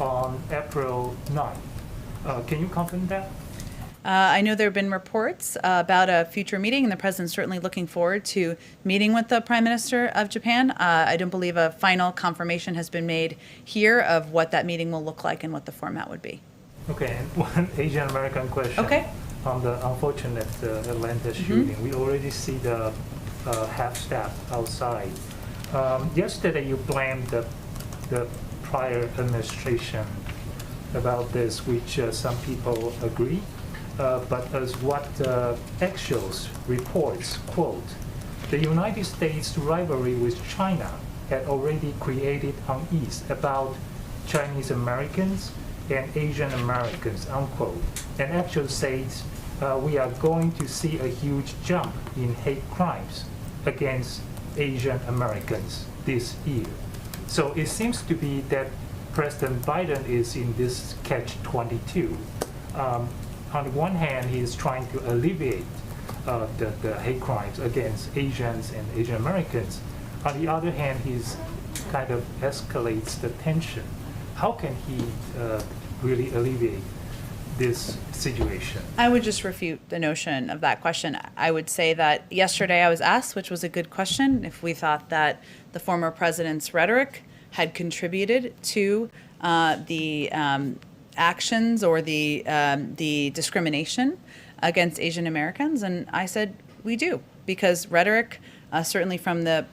Speaker 13: on April 9th. Can you confirm that?
Speaker 1: I know there have been reports about a future meeting, and the president's certainly looking forward to meeting with the Prime Minister of Japan. I don't believe a final confirmation has been made here of what that meeting will look like and what the format would be.
Speaker 13: Okay, and one Asian American question.
Speaker 1: Okay.
Speaker 13: On the unfortunate Atlanta shooting, we already see the half-staff outside. Yesterday, you blamed the prior administration about this, which some people agree. But as what Axios reports, quote, the United States rivalry with China had already created unease about Chinese Americans and Asian Americans, unquote. And Axios says we are going to see a huge jump in hate crimes against Asian Americans this year. So it seems to be that President Biden is in this catch-22. On the one hand, he is trying to alleviate the hate crimes against Asians and Asian Americans. On the other hand, he's kind of escalates the tension. How can he really alleviate this situation?
Speaker 1: I would just refute the notion of that question. I would say that yesterday I was asked, which was a good question, if we thought that the former president's rhetoric had contributed to the actions or the discrimination against Asian Americans, and I said we do, because rhetoric, certainly from the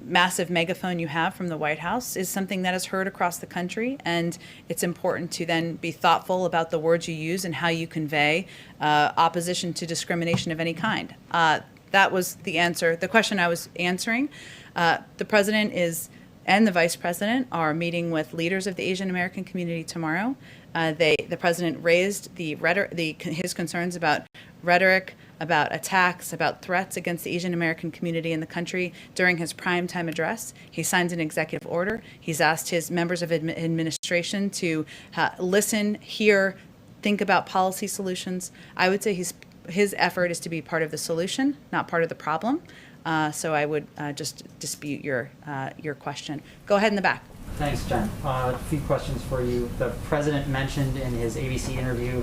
Speaker 1: massive megaphone you have from the White House, is something that is heard across the country, and it's important to then be thoughtful about the words you use and how you convey opposition to discrimination of any kind. That was the answer, the question I was answering. The president and the vice president are meeting with leaders of the Asian American community tomorrow. The president raised his concerns about rhetoric, about attacks, about threats against the Asian American community in the country during his primetime address. He signed an executive order. He's asked his members of administration to listen, hear, think about policy solutions. I would say his effort is to be part of the solution, not part of the problem. So I would just dispute your question. Go ahead in the back.
Speaker 14: Thanks, Jen. A few questions for you. The president mentioned in his ABC interview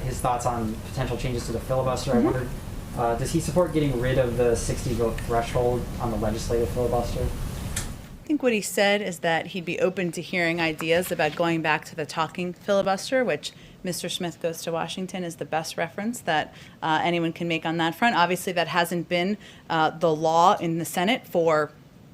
Speaker 14: his thoughts on potential changes to the filibuster. I wondered, does he support getting rid of the 60-vote threshold on the legislative filibuster?
Speaker 1: I think what he said is that he'd be open to hearing ideas about going back to the talking filibuster, which Mr. Smith Goes to Washington is the best reference that anyone can make on that front. Obviously, that hasn't been the law in the Senate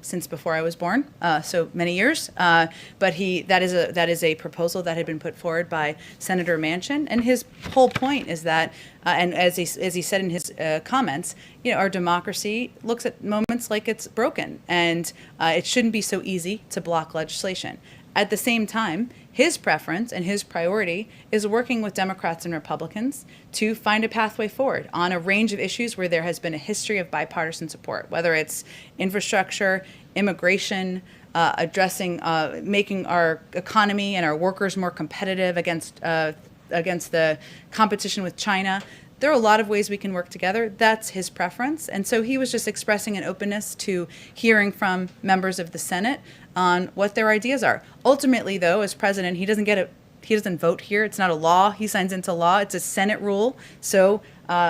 Speaker 1: since before I was born, so many years. But that is a proposal that had been put forward by Senator Manchin, and his whole point is that, and as he said in his comments, our democracy looks at moments like it's broken, and it shouldn't be so easy to block legislation. At the same time, his preference and his priority is working with Democrats and Republicans to find a pathway forward on a range of issues where there has been a history of bipartisan support, whether it's infrastructure, immigration, addressing, making our economy and our workers more competitive against the competition with China. There are a lot of ways we can work together. That's his preference. And so he was just expressing an openness to hearing from members of the Senate on what their ideas are. Ultimately, though, as president, he doesn't vote here. It's not a law. He signs into law. It's a Senate rule. So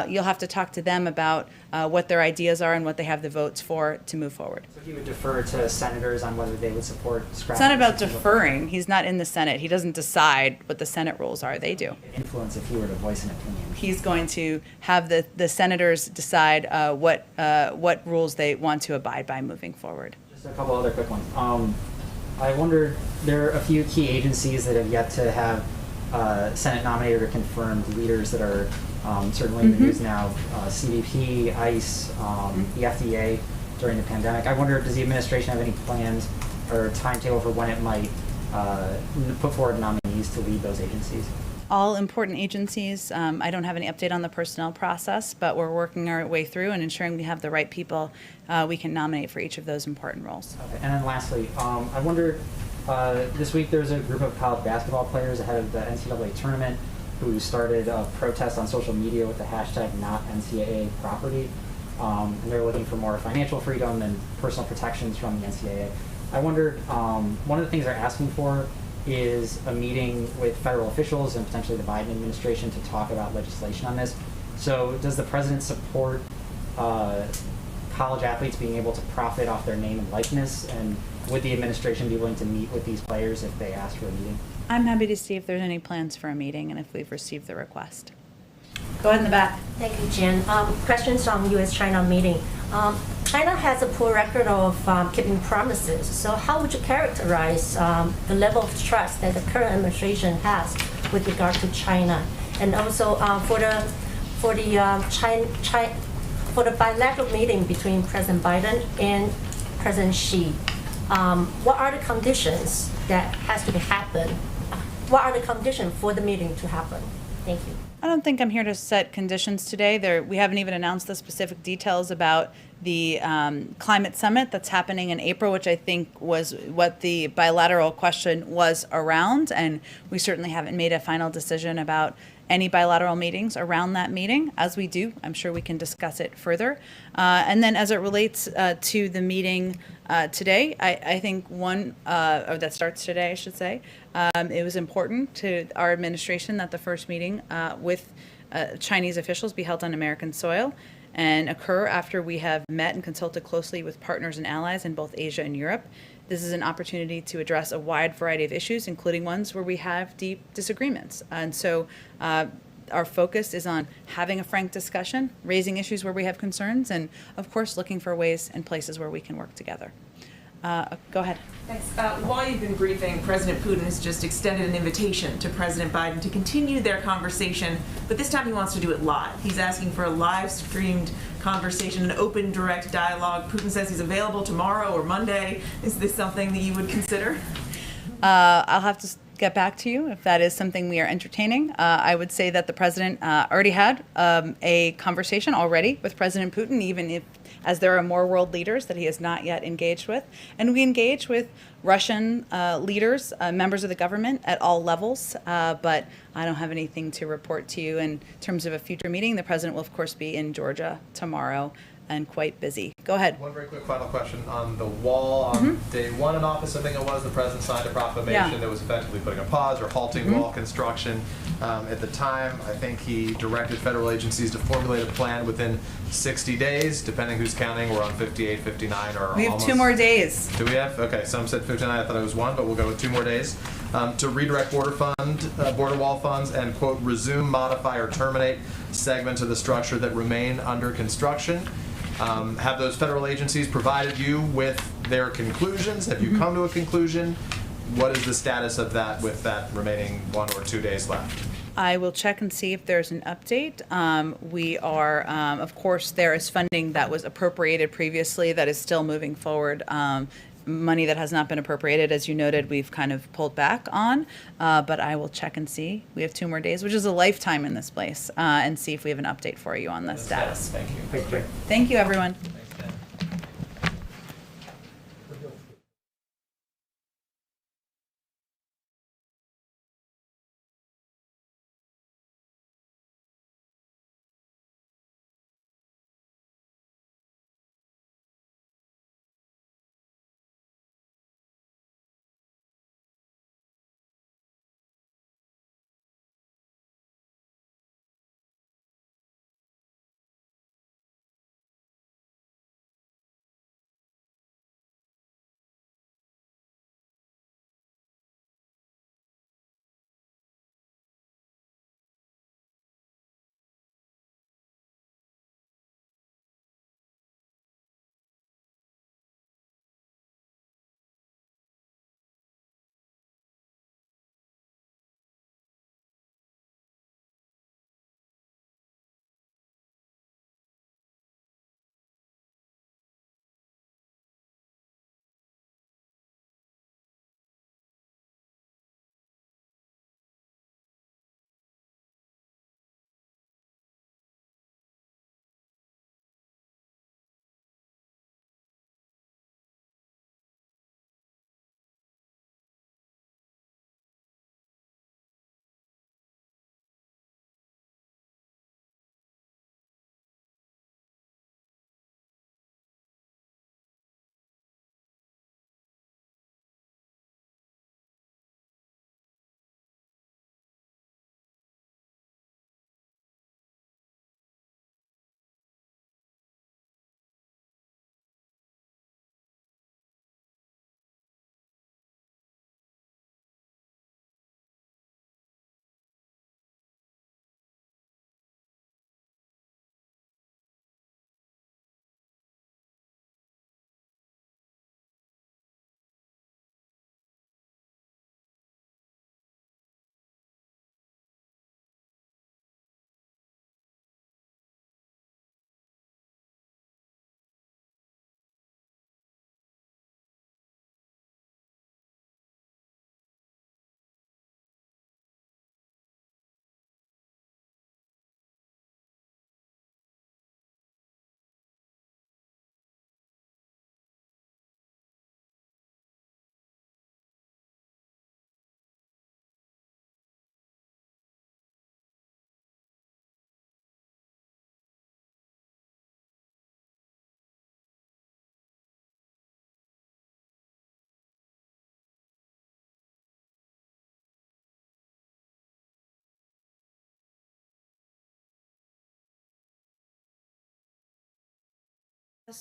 Speaker 1: you'll have to talk to them about what their ideas are and what they have the votes for to move forward.
Speaker 14: So he would defer to senators on whether they would support scrapping.
Speaker 1: It's not about deferring. He's not in the Senate. He doesn't decide what the Senate rules are. They do.
Speaker 14: Influence if he were to voice an opinion.
Speaker 1: He's going to have the senators decide what rules they want to abide by moving forward.
Speaker 14: Just a couple other quick ones. I wonder, there are a few key agencies that have yet to have Senate nominated or confirmed leaders that are certainly in the news now. CBP, ICE, the FDA during the pandemic. I wonder, does the administration have any plans or timetable for when it might put forward nominees to lead those agencies?
Speaker 1: All important agencies. I don't have any update on the personnel process, but we're working our way through and ensuring we have the right people we can nominate for each of those important roles.
Speaker 14: Okay. And then lastly, I wonder, this week there's a group of college basketball players ahead of the NCAA tournament who started a protest on social media with the hashtag #NotNCAA and they're looking for more financial freedom and personal protections from the NCAA. I wonder, one of the things they're asking for is a meeting with federal officials and potentially the Biden administration to talk about legislation on this. So does the president support college athletes being able to profit off their name and likeness? And would the administration be willing to meet with these players if they asked for a meeting?
Speaker 1: I'm happy to see if there's any plans for a meeting and if we've received the request. Go ahead in the back.
Speaker 15: Thank you, Jen. Questions on U.S.-China meeting. China has a poor record of keeping promises. So how would you characterize the level of trust that the current administration has with regard to China? And also for the bilateral meeting between President Biden and President Xi, what are the conditions that has to happen? What are the conditions for the meeting to happen? Thank you.
Speaker 1: I don't think I'm here to set conditions today. We haven't even announced the specific details about the climate summit that's happening in April, which I think was what the bilateral question was around. And we certainly haven't made a final decision about any bilateral meetings around that meeting. As we do, I'm sure we can discuss it further. And then as it relates to the meeting today, I think or that starts today, I should say, it was important to our administration that the first meeting with Chinese officials be held on American soil and occur after we have met and consulted closely with partners and allies in both Asia and Europe. This is an opportunity to address a wide variety of issues, including ones where we have deep disagreements. And so our focus is on having a frank discussion, raising issues where we have concerns, and of course looking for ways and places where we can work together. Go ahead.
Speaker 4: Thanks. While you've been briefing, President Putin has just extended an invitation to President Biden to continue their conversation, but this time he wants to do it live. He's asking for a live-streamed conversation, an open, direct dialogue. Putin says he's available tomorrow or Monday. Is this something that you would consider?
Speaker 1: I'll have to get back to you if that is something we are entertaining. I would say that the president already had a conversation already with President Putin, even if as there are more world leaders that he has not yet engaged with. And we engage with Russian leaders, members of the government at all levels, but I don't have anything to report to you in terms of a future meeting. The president will, of course, be in Georgia tomorrow and quite busy. Go ahead.
Speaker 3: One very quick final question. On the wall, on day one in office, I think it was, the president signed a proclamation that was effectively putting a pause or halting wall construction. At the time, I think he directed federal agencies to formulate a plan within 60 days, depending who's counting. We're on 58, 59, or
Speaker 1: we have
Speaker 3: almost.
Speaker 1: 2 more days.
Speaker 3: Do we have? Okay, some said 59. I thought it was 1, but we'll go with 2 more days. To redirect border wall funds and, quote, resume, modify, or terminate segments of the structure that remain under construction. Have those federal agencies provided you with their conclusions? Have you come to a conclusion? What is the status of that with that remaining 1 or 2 days left?
Speaker 1: I will check and see if there's an update. We are, of course, there is funding that was appropriated previously that is still moving forward. Money that has not been appropriated, as you noted, we've kind of pulled back on, but I will check and see. We have 2 more days, which is a lifetime in this place, and see if we have an update for you on the status.
Speaker 3: Thank you.
Speaker 5: Thank you.
Speaker 1: Thank you, everyone.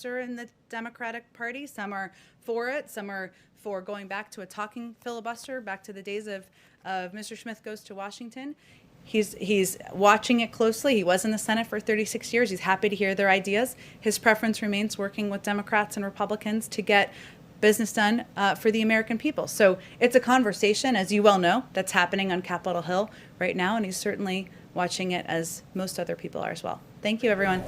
Speaker 1: in the Democratic Party. Some are for it. Some are for going back to a talking filibuster, back to the days of Mr. Smith Goes to Washington. He's watching it closely. He was in the Senate for 36 years. He's happy to hear their ideas. His preference remains working with Democrats and Republicans to get business done for the American people. So it's a conversation, as you well know, that's happening on Capitol Hill right now, and he's certainly watching it as most other people are as well. Thank you, everyone.